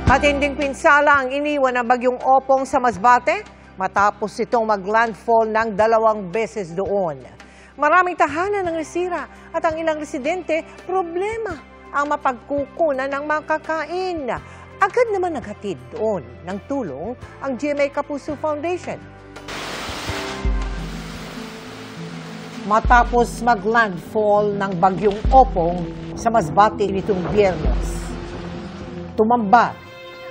Matinding pinsala ang iniwan ng bagyong Opong sa Masbate matapos itong maglandfall ng 2 beses doon. Maraming tahanan ang nasira at ang ilang residente problema ang mapagkukunan ng makakain. Agad naman naghatid doon ng tulong ang GMA Kapuso Foundation. Matapos maglandfall ng bagyong Opong sa Masbate nitong Biyernes, tumamba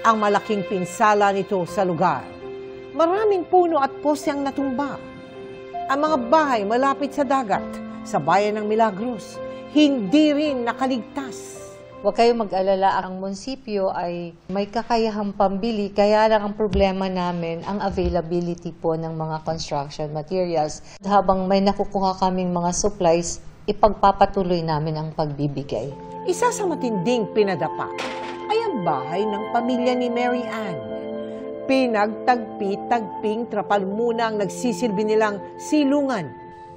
ang malaking pinsala nito sa lugar. Maraming puno at poste ang natumba. Ang mga bahay malapit sa dagat, sa bayan ng Milagros, hindi rin nakaligtas. Huwag kayong mag-alala, ang munisipyo ay may kakayahang pambili, kaya lang ang problema namin ang availability po ng mga construction materials. Habang may nakukuha kaming mga supplies, ipagpapatuloy namin ang pagbibigay. Isa sa matinding pinadapa ay ang bahay ng pamilya ni Mary Ann. Pinagtagpi-tagping trapal muna ang nagsisilbi nilang silungan.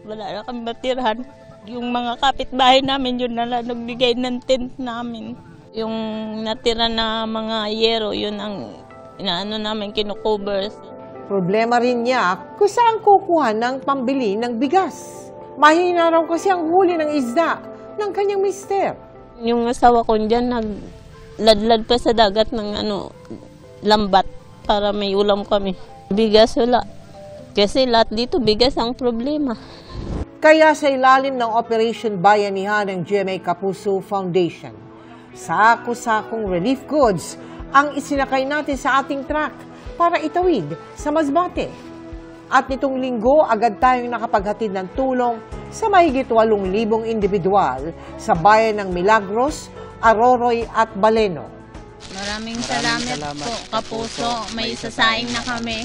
Wala na kami matirahan. Yung mga kapitbahay namin, yun na lang nagbigay ng tent namin. Yung natira na mga yero, yun ang inaano namin, kinukover. Problema rin niya kung saan kukuha ng pambili ng bigas. Mahina raw kasi ang huli ng isda ng kanyang mister. Yung asawa ko dyan, nagladlad pa sa dagat ng lambat para may ulam kami. Bigas wala. Kasi lahat dito bigas ang problema. Kaya sa ilalim ng Operation Bayanihan ng GMA Kapuso Foundation, sako-sakong relief goods ang isinakay natin sa ating truck para itawid sa Masbate. At nitong linggo, agad tayong nakapaghatid ng tulong sa mahigit 8,000 individual sa bayan ng Milagros, Aroroy at Baleno. Maraming salamat po, Kapuso. May isasaing na kami.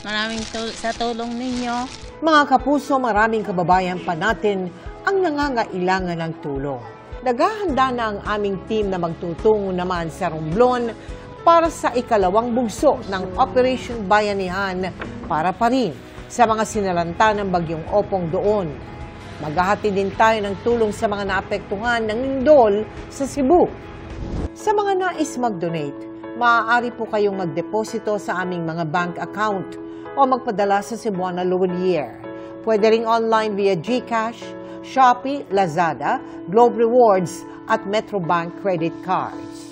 Maraming sa tulong ninyo. Mga kapuso, maraming kababayan pa natin ang nangangailangan ng tulong. Naghahanda na ang aming team na magtutungo naman sa Romblon para sa ikalawang bugso ng Operation Bayanihan para pa rin sa mga sinalanta ng bagyong Opong doon. Maghahati din tayo ng tulong sa mga naapektuhan ng lindol sa Cebu. Sa mga nais mag-donate, maaari po kayong magdeposito sa aming mga bank account o magpadala sa Cebuana Luwalier. Pwede ring online via GCash, Shopee, Lazada, Globe Rewards at Metrobank credit cards.